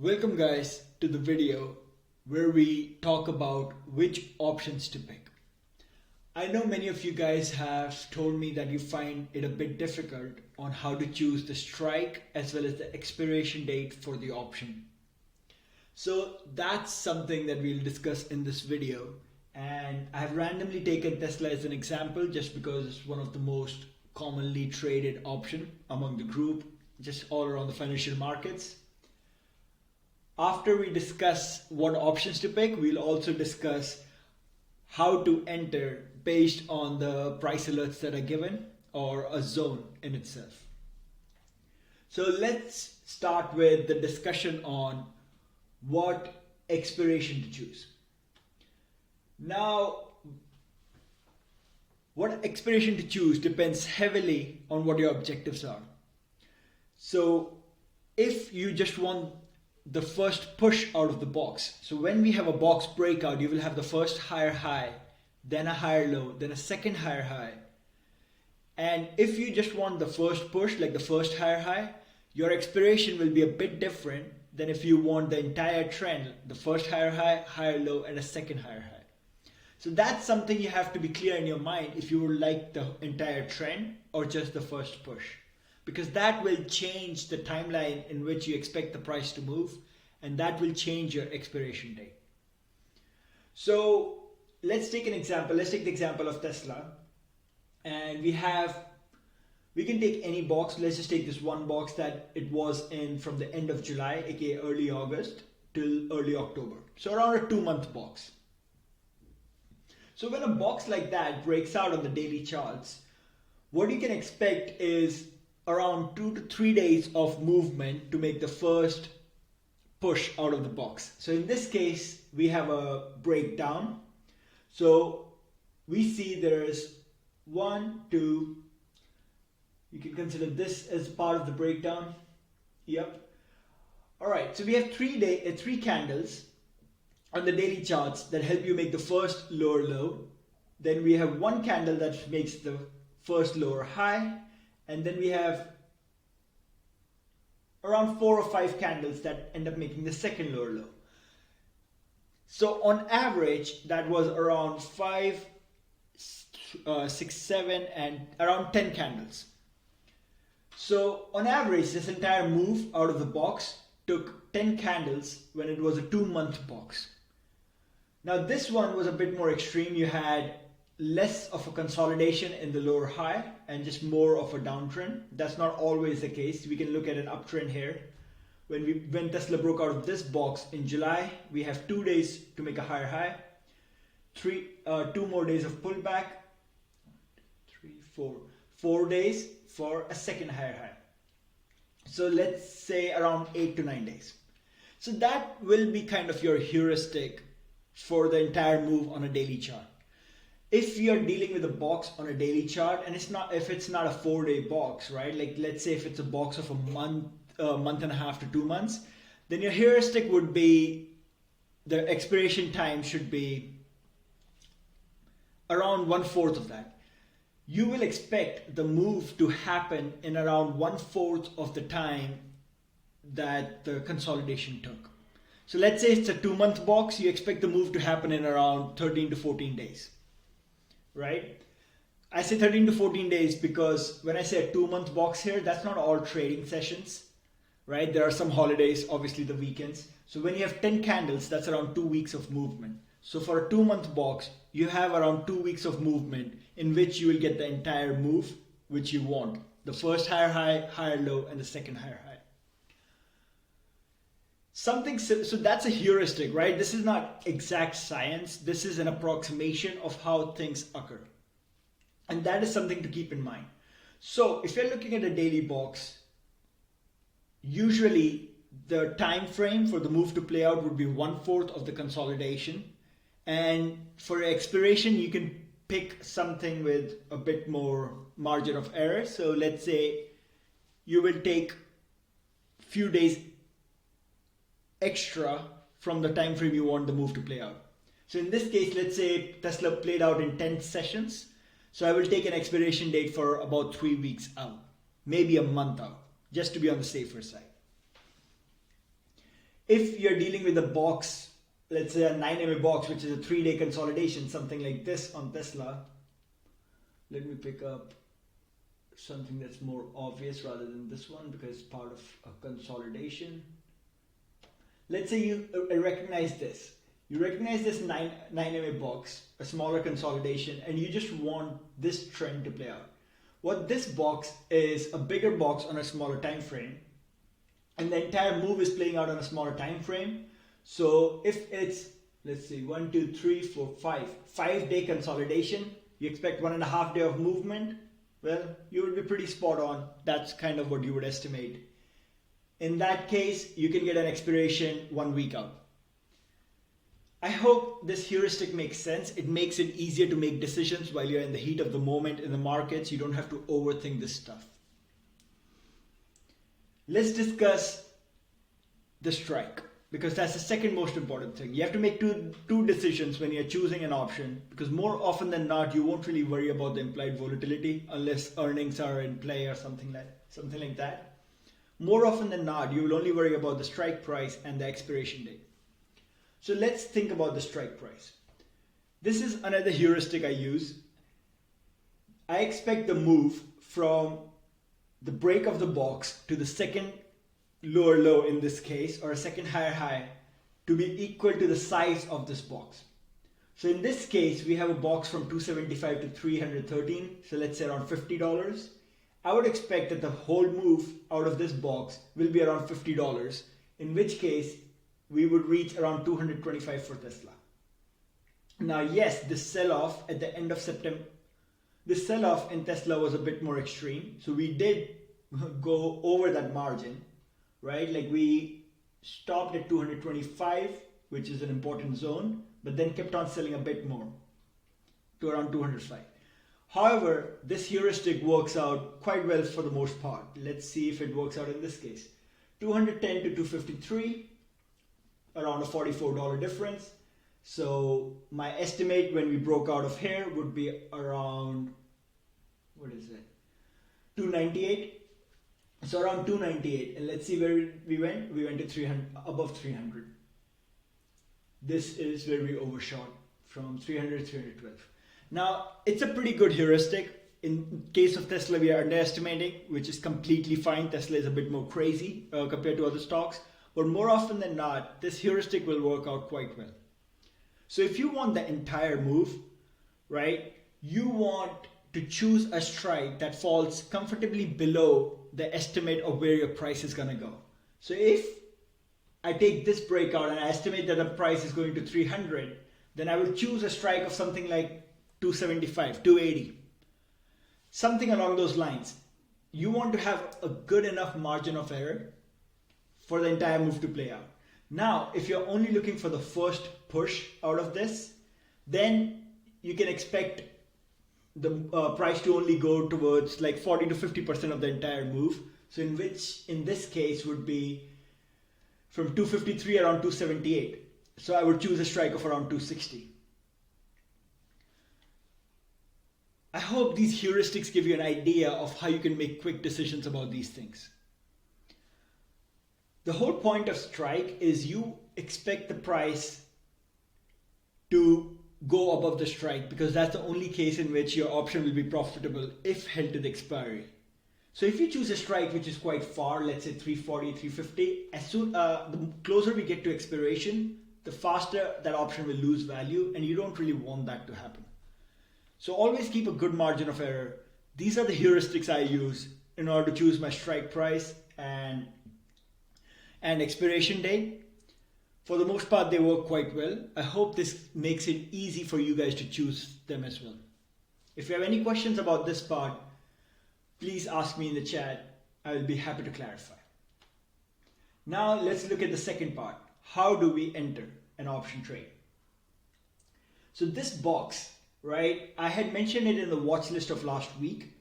Welcome guys to the video where we talk about which options to pick. I know many of you guys have told me that you find it a bit difficult on how to choose the strike as well as the expiration date for the option. So that's something that we'll discuss in this video, and I have randomly taken Tesla as an example just because it's one of the most commonly traded option among the group, just all around the financial markets. After we discuss what options to pick, we'll also discuss how to enter based on the price alerts that are given or a zone in itself. So let's start with the discussion on what expiration to choose. Now, what expiration to choose depends heavily on what your objectives are. So if you just want the first push out of the box. So when we have a box breakout, you will have the first higher high, then a higher low, then a second higher high. And if you just want the first push, like the first higher high, your expiration will be a bit different than if you want the entire trend, the first higher high, higher low, and a second higher high. So that's something you have to be clear in your mind if you would like the entire trend or just the first push. Because that will change the timeline in which you expect the price to move, and that will change your expiration date. So let's take an example. Let's take the example of Tesla, and we can take any box. Let's just take this one box that it was in from the end of July, aka early August, till early October. So around a 2-month box. So when a box like that breaks out on the daily charts, what you can expect is around 2 to 3 days of movement to make the first push out of the box. So in this case, we have a breakdown. So we see there's 1, 2, you can consider this as part of the breakdown. Yep. All right, so we have three candles on the daily charts that help you make the first lower low. Then we have one candle that makes the first lower high. And then we have around 4 or 5 candles that end up making the second lower low. So on average, that was around 5, 6, 7, and around 10 candles. So on average, this entire move out of the box took 10 candles when it was a 2-month box. Now this one was a bit more extreme. You had less of a consolidation in the lower high and just more of a downtrend. That's not always the case. We can look at an uptrend here. When Tesla broke out of this box in July, we have 2 days to make a higher high, 2 more days of pullback, 4 days for a second higher high. So let's say around 8 to 9 days. So that will be kind of your heuristic for the entire move on a daily chart. If you're dealing with a box on a daily chart, and if it's not a 4-day box, right? Like let's say if it's a box of a month and a half to 2 months, then your heuristic would be the expiration time should be around 1/4 of that. You will expect the move to happen in around 1/4 of the time that the consolidation took. So let's say it's a 2-month box, you expect the move to happen in around 13 to 14 days. Right? I say 13 to 14 days because when I say a 2-month box here, that's not all trading sessions, right? There are some holidays, obviously the weekends. So when you have 10 candles, that's around 2 weeks of movement. So for a 2-month box, you have around 2 weeks of movement in which you will get the entire move which you want. The first higher high, higher low, and the second higher high. So that's a heuristic, right? This is not exact science. This is an approximation of how things occur. And that is something to keep in mind. So if you're looking at a daily box, usually the time frame for the move to play out would be 1/4 of the consolidation. And for expiration, you can pick something with a bit more margin of error. So let's say you will take few days extra from the time frame you want the move to play out. So in this case, let's say Tesla played out in 10 sessions. So I will take an expiration date for about 3 weeks out, maybe a month out, just to be on the safer side. if you're dealing with a box, let's say a 9 MA box, which is a 3-day consolidation, something like this on Tesla. Let me pick up something that's more obvious rather than this one because it's part of a consolidation. Let's say you recognize this. You recognize this 9 MA box, a smaller consolidation, and you just want this trend to play out. What this box is a bigger box on a smaller time frame, and the entire move is playing out on a smaller time frame. So if it's, let's see, 1, 2, 3, 4, 5-day consolidation, you expect 1.5 day of movement. Well, you would be pretty spot on. That's kind of what you would estimate. In that case, you can get an expiration 1 week out. I hope this heuristic makes sense. It makes it easier to make decisions while you're in the heat of the moment in the markets. You don't have to overthink this stuff. Let's discuss the strike, because that's the second most important thing. You have to make two decisions when you're choosing an option, because more often than not, you won't really worry about the implied volatility unless earnings are in play or something like that. More often than not, you will only worry about the strike price and the expiration date. So let's think about the strike price. This is another heuristic I use. I expect the move from the break of the box to the second lower low in this case, or a second higher high, to be equal to the size of this box. So in this case, we have a box from 275 to 313, so let's say around $50. I would expect that the whole move out of this box will be around $50, in which case we would reach around 225 for Tesla. Now, yes, this sell-off at the end of September, this sell-off in Tesla was a bit more extreme. So we did go over that margin, right? Like we stopped at 225, which is an important zone, but then kept on selling a bit more to around 205. However, this heuristic works out quite well for the most part. Let's see if it works out in this case. 210 to 253, around a $44 difference. So my estimate when we broke out of here would be around, what is it? 298. So around 298. And let's see where we went. We went to 300, above 300. This is where we overshot from 300 to 312. Now, it's a pretty good heuristic. In case of Tesla, we are underestimating, which is completely fine. Tesla is a bit more crazy compared to other stocks. But more often than not, this heuristic will work out quite well. So if you want the entire move, right, you want to choose a strike that falls comfortably below the estimate of where your price is going to go. So if I take this breakout and I estimate that the price is going to 300, then I will choose a strike of something like 275, 280, something along those lines. You want to have a good enough margin of error for the entire move to play out. Now, if you're only looking for the first push out of this, then you can expect the price to only go towards like 40 to 50% of the entire move. So in this case would be from 253 around 278. So I would choose a strike of around 260. I hope these heuristics give you an idea of how you can make quick decisions about these things. The whole point of strike is you expect the price to go above the strike, because that's the only case in which your option will be profitable if held to the expiry. So if you choose a strike which is quite far, let's say 340, 350, the closer we get to expiration, the faster that option will lose value, and you don't really want that to happen. So always keep a good margin of error. These are the heuristics I use in order to choose my strike price and expiration date. For the most part, they work quite well. I hope this makes it easy for you guys to choose them as well. If you have any questions about this part, please ask me in the chat. I will be happy to clarify. Now let's look at the second part. How do we enter an option trade? So this box, right, I had mentioned it in the watch list of last week.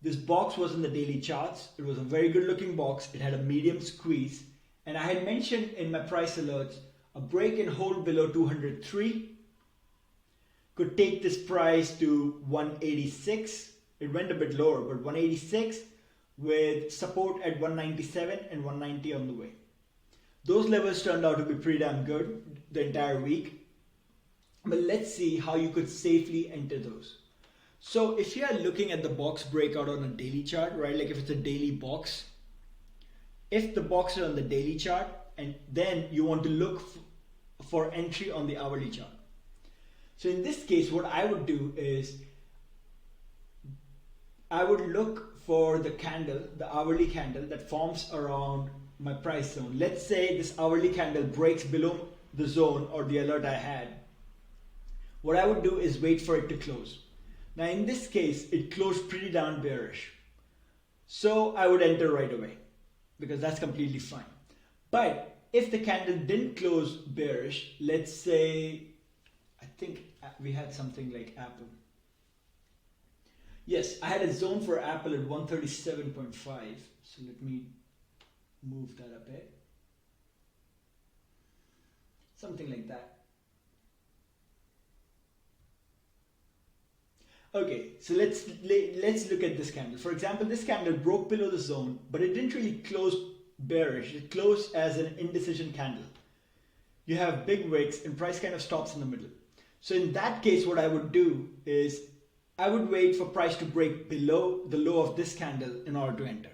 This box was in the daily charts. It was a very good looking box. It had a medium squeeze. And I had mentioned in my price alerts, a break and hold below 203 could take this price to 186. It went a bit lower, but 186 with support at 197 and 190 on the way. Those levels turned out to be pretty damn good the entire week. But let's see how you could safely enter those. So if you are looking at the box breakout on a daily chart, right, like if it's a daily box, if the box is on the daily chart, and then you want to look for entry on the hourly chart. So in this case, what I would do is I would look for the candle, the hourly candle that forms around my price zone. Let's say this hourly candle breaks below the zone or the alert I had. What I would do is wait for it to close. Now in this case, it closed pretty down bearish. So I would enter right away because that's completely fine. But if the candle didn't close bearish, let's say, I think we had something like Apple. Yes, I had a zone for Apple at 137.5. So let me move that a bit. Something like that. Okay, so let's look at this candle. For example, this candle broke below the zone, but it didn't really close bearish. It closed as an indecision candle. You have big wicks and price kind of stops in the middle. So in that case, what I would do is I would wait for price to break below the low of this candle in order to enter.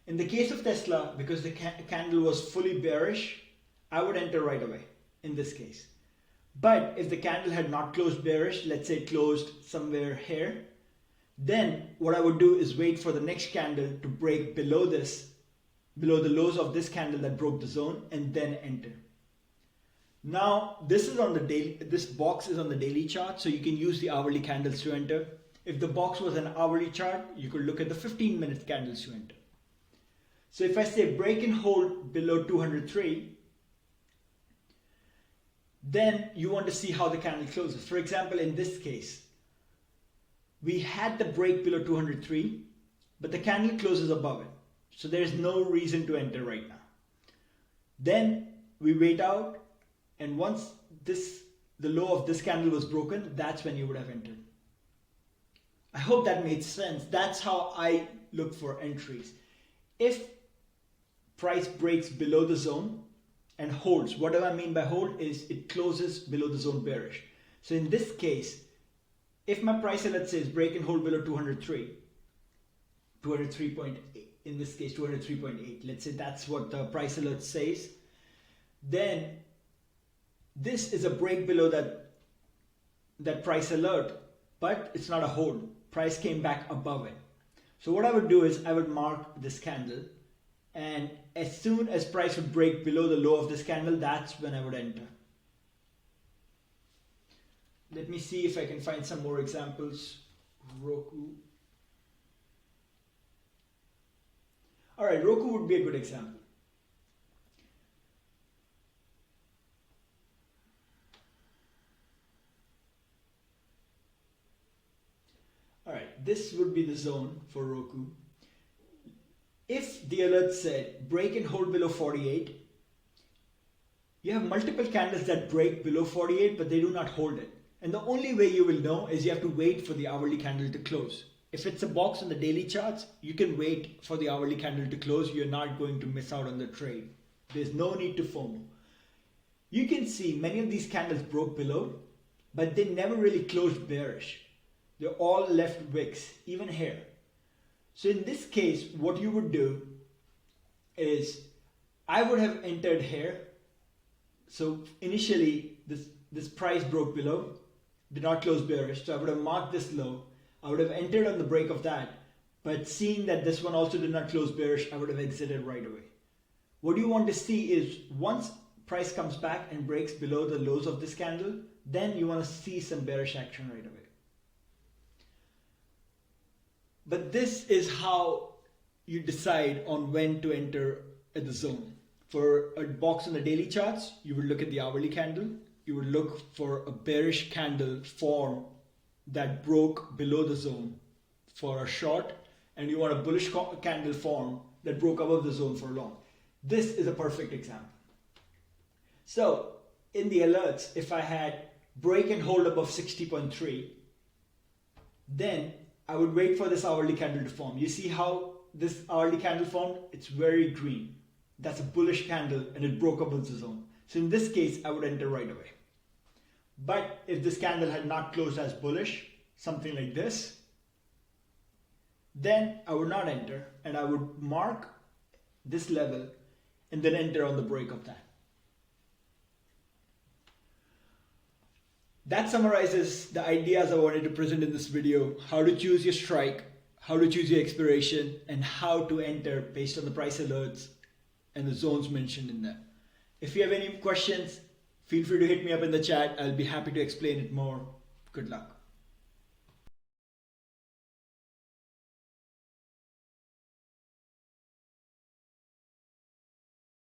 In the case of Tesla, because the candle was fully bearish, I would enter right away in this case. But if the candle had not closed bearish, let's say it closed somewhere here, then what I would do is wait for the next candle to break below this, below the lows of this candle that broke the zone, and then enter. Now this is on the daily, this box is on the daily chart, so you can use the hourly candles to enter. If the box was an hourly chart, you could look at the 15-minute candles to enter. So if I say break and hold below 203, then you want to see how the candle closes. For example, in this case, we had the break below 203, but the candle closes above it. So there is no reason to enter right now. Then we wait out, and once the low of this candle was broken, that's when you would have entered. I hope that made sense. That's how I look for entries. If price breaks below the zone and holds, what do I mean by hold is it closes below the zone bearish. So in this case, if my price alert says break and hold below 203.8, in this case 203.8, let's say that's what the price alert says, then this is a break below that price alert, but it's not a hold. Price came back above it. So what I would do is I would mark this candle, and as soon as price would break below the low of this candle, that's when I would enter. Let me see if I can find some more examples. Roku. All right, Roku would be a good example. All right, this would be the zone for Roku. If the alert said break and hold below 48, you have multiple candles that break below 48, but they do not hold it. And the only way you will know is you have to wait for the hourly candle to close. If it's a box on the daily charts, you can wait for the hourly candle to close. You're not going to miss out on the trade. There's no need to FOMO. You can see many of these candles broke below, but they never really closed bearish. They're all left wicks, even here. So in this case, what you would do is I would have entered here. So initially this price broke below, did not close bearish. So I would have marked this low. I would have entered on the break of that, but seeing that this one also did not close bearish, I would have exited right away. What you want to see is once price comes back and breaks below the lows of this candle, then you want to see some bearish action right away. But this is how you decide on when to enter at the zone. For a box on the daily charts, you would look at the hourly candle. You would look for a bearish candle form that broke below the zone for a short, and you want a bullish candle form that broke above the zone for a long. This is a perfect example. So in the alerts, if I had break and hold above 60.3, then I would wait for this hourly candle to form. You see how this hourly candle formed? It's very green. that's a bullish candle and it broke above the zone. So in this case, I would enter right away. But if this candle had not closed as bullish, something like this, then I would not enter and I would mark this level and then enter on the break of that. That summarizes the ideas I wanted to present in this video: how to choose your strike, how to choose your expiration, and how to enter based on the price alerts and the zones mentioned in there. If you have any questions, feel free to hit me up in the chat. I'll be happy to explain it more. Good luck.